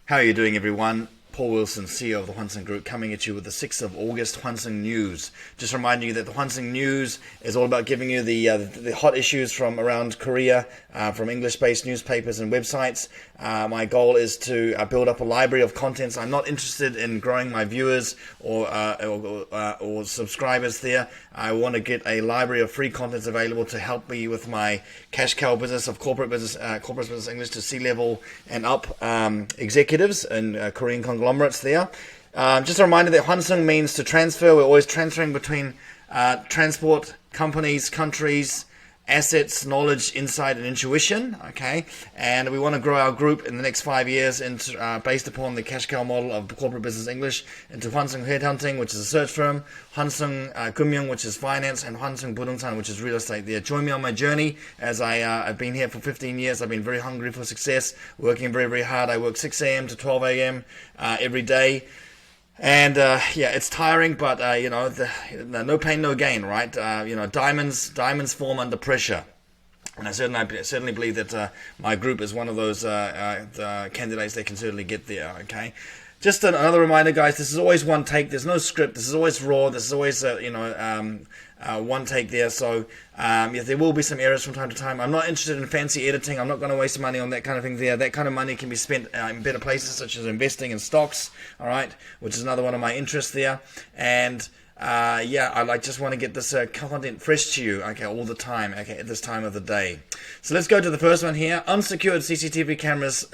How are you doing, everyone? Paul Wilson, CEO of the Hwanseung Group, coming at you with the 6th of August Hwanseung News. Just reminding you that the Hwanseung News is all about giving you the hot issues from around Korea, from English-based newspapers and websites. My goal is to build up a library of contents. I'm not interested in growing my viewers or subscribers there. I want to get a library of free contents available to help me with my cash cow business of corporate business English to C-level and up executives and Korean conglomerates there. Just a reminder that Hwanseung means to transfer. We're always transferring between transport companies, countries, assets, knowledge, insight, and intuition. Okay, and we want to grow our group in the next 5 years into, based upon the cash cow model of corporate business English, into Hwanseung Headhunting, which is a search firm, Hwanseung Gumyung, which is finance, and Hwanseung Budongsan, which is real estate. There, join me on my journey. As I've been here for 15 years. I've been very hungry for success, working very, very hard. I work 6 a.m. to 12 a.m. Every day. And yeah, it's tiring, but you know, no pain, no gain, right? You know, diamonds form under pressure, and I certainly believe that my group is one of those candidates that can certainly get there. Okay, just another reminder, guys. This is always one take. There's no script. This is always raw. This is always one take there. So yeah, there will be some errors from time to time. I'm not interested in fancy editing. I'm not going to waste money on that kind of thing there. That kind of money can be spent in better places, such as investing in stocks, all right, which is another one of my interests there. And yeah, I just want to get this content fresh to you, okay, all the time, okay, at this time of the day. So let's go to the first one here. Unsecured CCTV cameras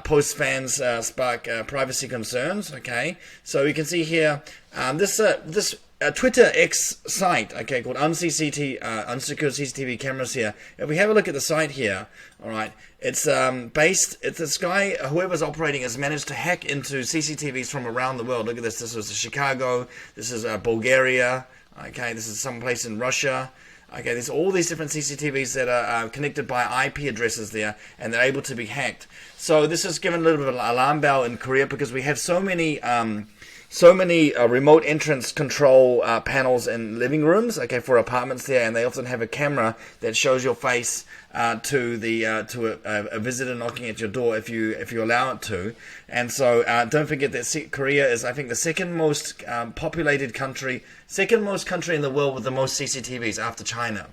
post fans spark privacy concerns. Okay, so you can see here this Twitter X site, okay, called Unsecured CCTV Cameras here. If we have a look at the site here, all right, it's it's this guy, whoever's operating, has managed to hack into CCTVs from around the world. Look at this. This was Chicago. This is Bulgaria. Okay, this is some place in Russia. Okay, there's all these different CCTVs that are connected by IP addresses there, and they're able to be hacked. So this has given a little bit of an alarm bell in Korea because we have so many remote entrance control panels in living rooms, okay, for apartments there, and they often have a camera that shows your face to a visitor knocking at your door if you allow it to. And so don't forget that Korea is, I think, the second most populated country, second most country in the world with the most CCTVs after China.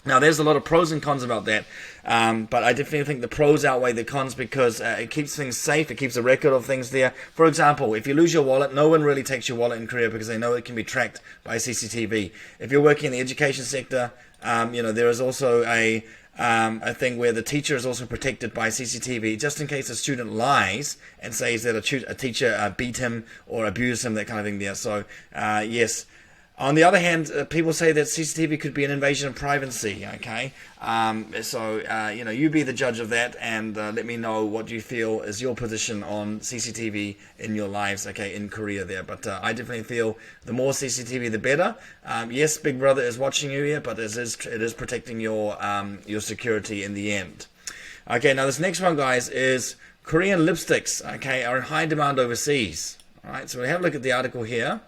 Now, there's a lot of pros and cons about that, but I definitely think the pros outweigh the cons because it keeps things safe, it keeps a record of things there. For example, if you lose your wallet, no one really takes your wallet in Korea because they know it can be tracked by CCTV. If you're working in the education sector, you know, there is also a thing where the teacher is also protected by CCTV, just in case a student lies and says that a teacher beat him or abused him, that kind of thing there. So, yes. On the other hand, people say that CCTV could be an invasion of privacy, okay? So, you know, you be the judge of that and let me know what you feel is your position on CCTV in your lives, okay, in Korea there. But I definitely feel the more CCTV, the better. Yes, Big Brother is watching you here, but it is protecting your security in the end. Okay, now this next one, guys, is Korean lipsticks, okay, are in high demand overseas. All right, so we have a look at the article here.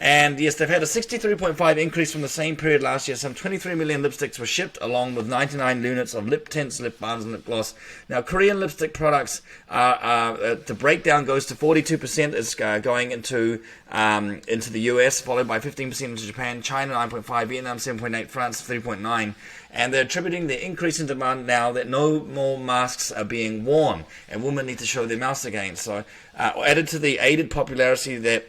And yes, they've had a 63.5 increase from the same period last year. Some 23 million lipsticks were shipped, along with 99 units of lip tints, lip balms, and lip gloss. Now, Korean lipstick products, the breakdown goes to 42% is going into the US, followed by 15% into Japan, China 9.5, Vietnam 7.8, France 3.9. And they're attributing the increase in demand now that no more masks are being worn, and women need to show their mouths again. So, added to the aided popularity that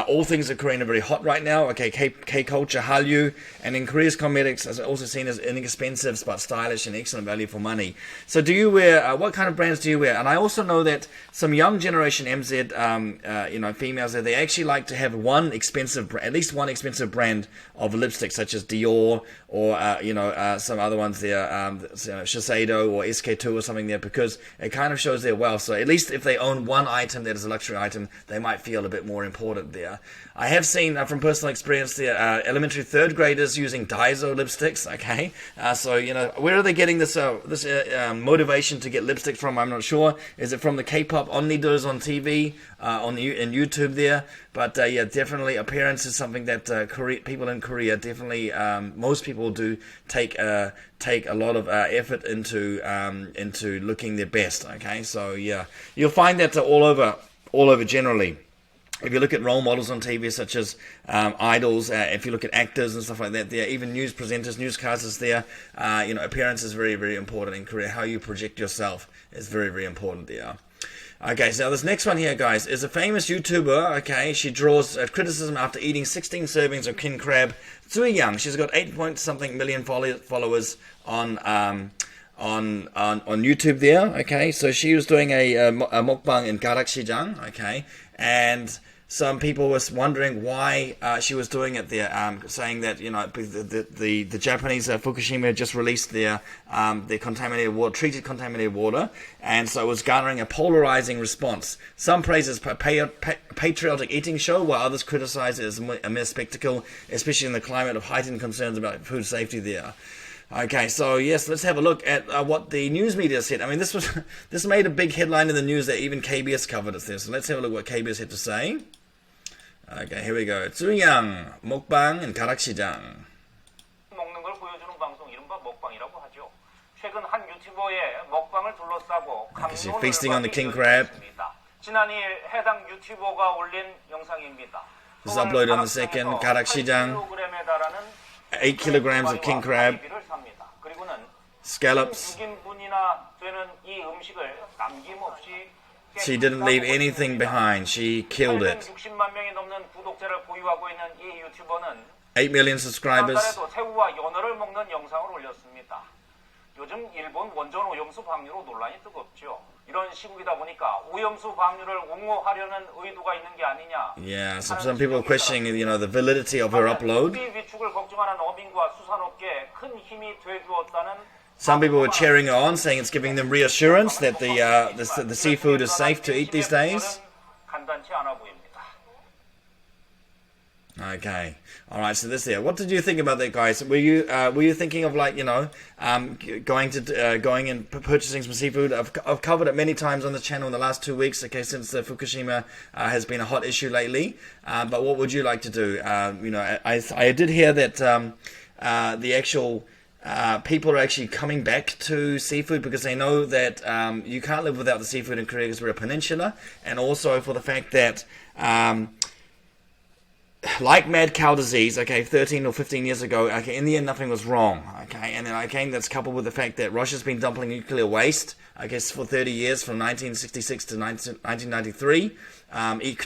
all things in Korean are very hot right now. Okay, K-culture, Hallyu, and in Korea's cosmetics is also seen as inexpensive but stylish and excellent value for money. So do you wear, what kind of brands do you wear? And I also know that some young generation MZ, you know, females, they actually like to have at least one expensive brand of lipstick, such as Dior or, you know, some other ones there, Shiseido or SK2 or something there, because it kind of shows their wealth. So at least if they own one item that is a luxury item, they might feel a bit more important there. there. I have seen from personal experience there elementary third graders using Daiso lipsticks. Okay, so you know, where are they getting this motivation to get lipstick from? I'm not sure. Is it from the K-pop onnidos on TV, in YouTube there? But yeah, definitely appearance is something that people in Korea definitely, most people do take a lot of effort into looking their best. Okay, so yeah, you'll find that all over generally. If you look at role models on TV, such as idols, if you look at actors and stuff like that, there, even news presenters, newscasters, there, you know, appearance is very, very important in Korea. How you project yourself is very, very important there. Okay, so this next one here, guys, is a famous YouTuber. Okay, she draws criticism after eating 16 servings of king crab. Soaring, she's got 8-point-something million followers on YouTube there. Okay, so she was doing a mukbang in Garak-sijang. Okay, and some people were wondering why she was doing it there, saying that, you know, the Japanese Fukushima just released their contaminated water, treated contaminated water, and so it was garnering a polarizing response. Some praise it as patriotic eating show, while others criticize it as a mere spectacle, especially in the climate of heightened concerns about food safety there. Okay, so yes, let's have a look at what the news media said. I mean, this made a big headline in the news that even KBS covered it there. So let's have a look what KBS had to say. Okay, here we go. Soaring 먹방 in 가락시장. 먹는 걸 보여주는 방송 이른바 먹방이라고 하죠. 최근 한 유튜버의 먹방을 둘러싸고 She's feasting on the king crab. 지난 2일 해당 유튜버가 올린 영상입니다. This is uploaded on the second. 가락시장. 8 kilograms of king crab. Scallops. She didn't leave anything behind. She killed it. 8 million subscribers. 요즘 일본 원전 오염수 방류로 논란이 뜨겁죠. 이런 시국이다 보니까 오염수 방류를 옹호하려는 의도가 있는 게 아니냐. Yeah, so some people are questioning, you know, the validity of her upload. 위축을 걱정하는 어민과 수산업계에 큰 힘이 되주었다는. Some people were cheering her on, saying it's giving them reassurance that the seafood is safe to eat these days. 간단치 않아 보입니다. Okay, all right. So this there. What did you think about that, guys? Were you thinking of, like, you know, going and purchasing some seafood? I've covered it many times on the channel in the last 2 weeks. Okay, since Fukushima has been a hot issue lately. But what would you like to do? You know, I did hear that the actual people are actually coming back to seafood because they know that you can't live without the seafood in Korea because we're a peninsula, and also for the fact that. Like mad cow disease, okay, 13 or 15 years ago, okay, in the end nothing was wrong, okay, and then again that's coupled with the fact that Russia's been dumping nuclear waste, I guess, for 30 years, from 1966 to 1993.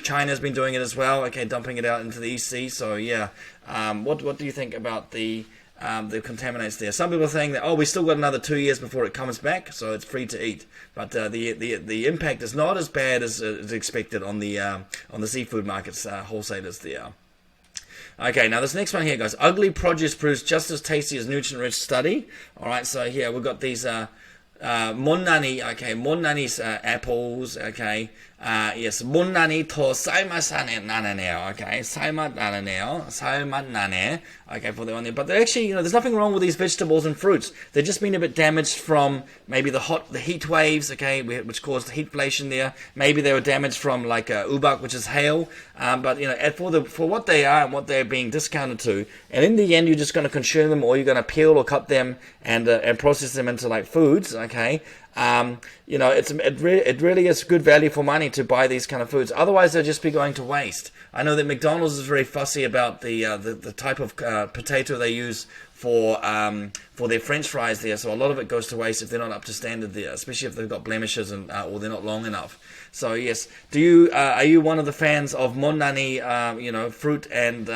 China's been doing it as well, okay, dumping it out into the East Sea. So yeah, what do you think about the contaminants there? Some people are saying that, oh, we still got another 2 years before it comes back, so it's free to eat. But the impact is not as bad as expected on the seafood markets, wholesalers there. Okay, now this next one here, guys. Ugly produce proves just as tasty as nutrient-rich study. All right, so here we've got these monnani, okay, monnani's apples, okay. Yes, monnani to 살맛 나네요, okay, 살맛 나네, okay, for the one there. But they're actually, you know, there's nothing wrong with these vegetables and fruits. They've just been a bit damaged from maybe the heat waves, okay, which caused heatflation there. Maybe they were damaged from like ubak, which is hail. But you know, for what they are and what they're being discounted to, and in the end, you're just going to consume them, or you're going to peel or cut them and process them into like foods, okay. You know, it really is good value for money to buy these kind of foods. Otherwise, they'll just be going to waste. I know that McDonald's is very fussy about the type of potato they use for their French fries there. So a lot of it goes to waste if they're not up to standard there, especially if they've got blemishes and or they're not long enough. So yes, are you one of the fans of monnani, you know, fruit and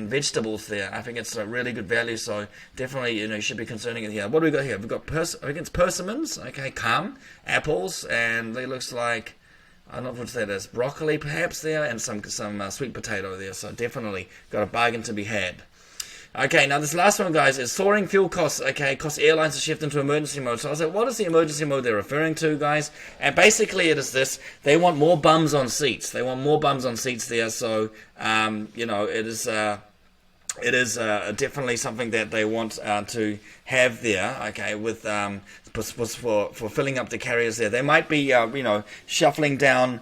vegetables there? I think it's a really good value. So definitely, you know, you should be concerning it here. What do we got here? We've got I think it's persimmons, okay, apples, and it looks like, I don't know what that is, broccoli perhaps there, and some sweet potato there. So definitely got a bargain to be had. Okay, now this last one, guys, is soaring fuel costs. Okay, cost airlines to shift into emergency mode. So I was like, what is the emergency mode they're referring to, guys? And basically, it is this: they want more bums on seats. They want more bums on seats there. So, you know, it is definitely something that they want to have there. Okay, with for filling up the carriers there. They might be, you know, shuffling down.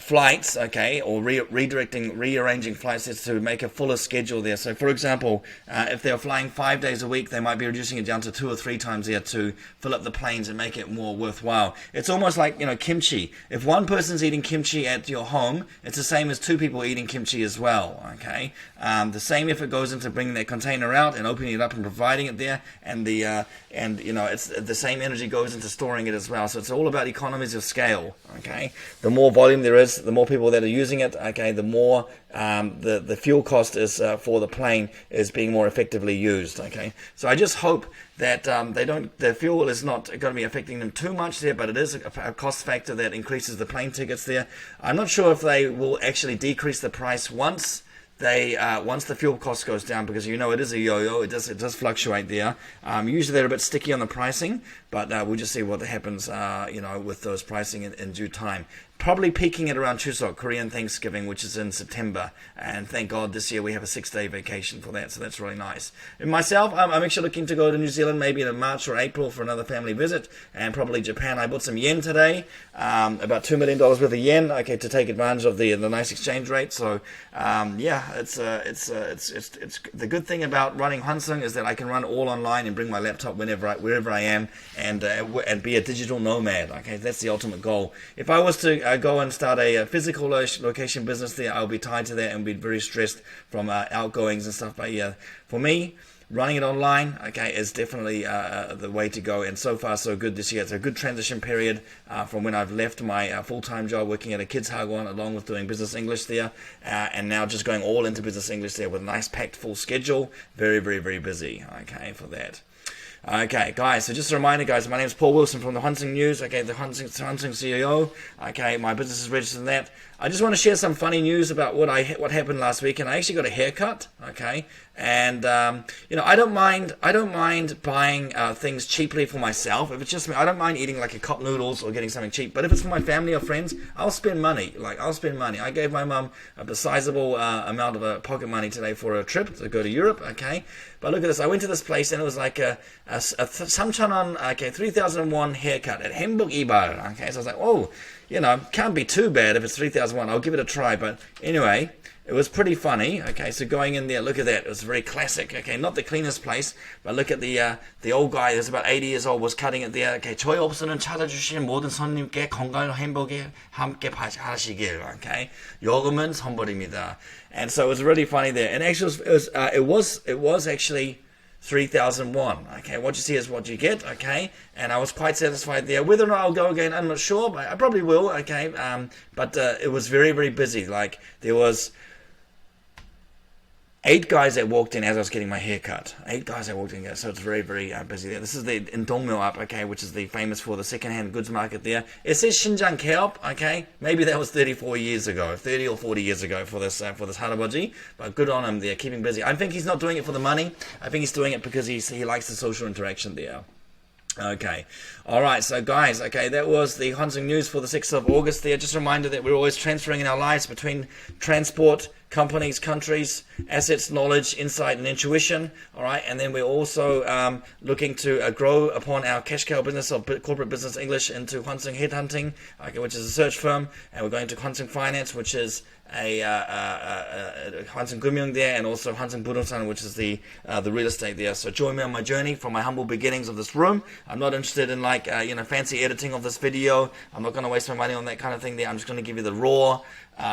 Flights, okay, or rearranging flights to make a fuller schedule there. So, for example, if they're flying 5 days a week, they might be reducing it down to 2 or 3 times there to fill up the planes and make it more worthwhile. It's almost like, you know, kimchi. If one person's eating kimchi at your home, it's the same as 2 people eating kimchi as well, okay? The same effort goes into bringing that container out and opening it up and providing it there, and you know, it's the same energy goes into storing it as well. So it's all about economies of scale, okay? The more volume there is, the more people that are using it, okay, the more the fuel cost is for the plane is being more effectively used, okay. So I just hope that the fuel is not going to be affecting them too much there, but it is a cost factor that increases the plane tickets there. I'm not sure if they will actually decrease the price once the fuel cost goes down, because you know it is a yo-yo. It does fluctuate there. Usually they're a bit sticky on the pricing, but we'll just see what happens, you know, with those pricing in due time. Probably peaking at around Chuseok, Korean Thanksgiving, which is in September. And thank God this year we have a 6-day vacation for that, so that's really nice. And myself, I'm actually looking to go to New Zealand maybe in March or April for another family visit, and probably Japan. I bought some yen today, about $2 million worth of yen, okay, to take advantage of the nice exchange rate. So yeah, it's the good thing about running Hwanseung is that I can run all online and bring my laptop wherever I am, and be a digital nomad. Okay, that's the ultimate goal. If I was to go and start a physical location business there, I'll be tied to that and be very stressed from outgoings and stuff. But yeah, for me, running it online, okay, is definitely the way to go. And so far, so good this year. It's a good transition period from when I've left my full-time job working at a kids' hagwon, along with doing business English there, and now just going all into business English there with a nice packed full schedule. Very, very, very busy, okay, for that. Okay, guys, so just a reminder, guys, my name is Paul Wilson from the Hwanseung News, okay, the Hwanseung CEO, okay, my business is registered in that. I just want to share some funny news about what happened last week, and I actually got a haircut, okay, and, you know, I don't mind buying things cheaply for myself. If it's just me, I don't mind eating like a cup noodles or getting something cheap, but if it's for my family or friends, I'll spend money. I gave my mum a sizable amount of pocket money today for a trip to go to Europe, okay, but look at this, I went to this place and it was like a Samchanon, okay, 3,000 won haircut at Hamburg Ibar, okay, so I was like, oh, you know, can't be too bad if it's 3,000 won, I'll give it a try. But anyway, it was pretty funny, okay, so going in there, look at that, it was very classic, okay, not the cleanest place, but look at the old guy, who's about 80 years old, was cutting it there, okay, 저희 업소는 찾아주신 모든 손님께 건강한 행복에 함께 하시길, okay, 요금은 선불입니다. And so it was really funny there, and actually it was actually 3,000 won. Okay, what you see is what you get. Okay, and I was quite satisfied there. Whether or not I'll go again, I'm not sure, but I probably will. Okay, but it was very, very busy. Like there was 8 guys that walked in as I was getting my hair cut. 8 guys that walked in there, so it's very, very busy there. This is the in Dongmyo up, okay, which is the famous for the second-hand goods market there. It says Xinjiang Keop, okay, maybe that was 34 years ago, 30 or 40 years ago for this Harabaji, but good on him there, keeping busy. I think he's not doing it for the money. I think he's doing it because he likes the social interaction there. Okay, alright, so guys, okay, that was the Hwanseung News for the 6th of August there. Just a reminder that we're always transferring in our lives between transport, companies, countries, assets, knowledge, insight, and intuition. Alright, and then we're also looking to grow upon our cash cow business of corporate business English into Hwanseung Headhunting, okay, which is a search firm, and we're going to Hwanseung Finance, which is a Hwanseung Gumyong there, and also Hwanseung Budosan, which is the real estate there. So join me on my journey from my humble beginnings of this room. I'm not interested in like fancy editing of this video. I'm not going to waste my money on that kind of thing there. I'm just going to give you the raw,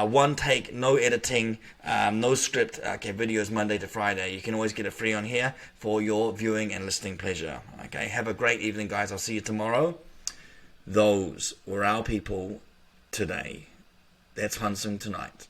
one take, no editing, no script, okay, videos Monday to Friday. You can always get it free on here for your viewing and listening pleasure. Okay, have a great evening, guys. I'll see you tomorrow. Those were our people today. That's Hwanseung tonight.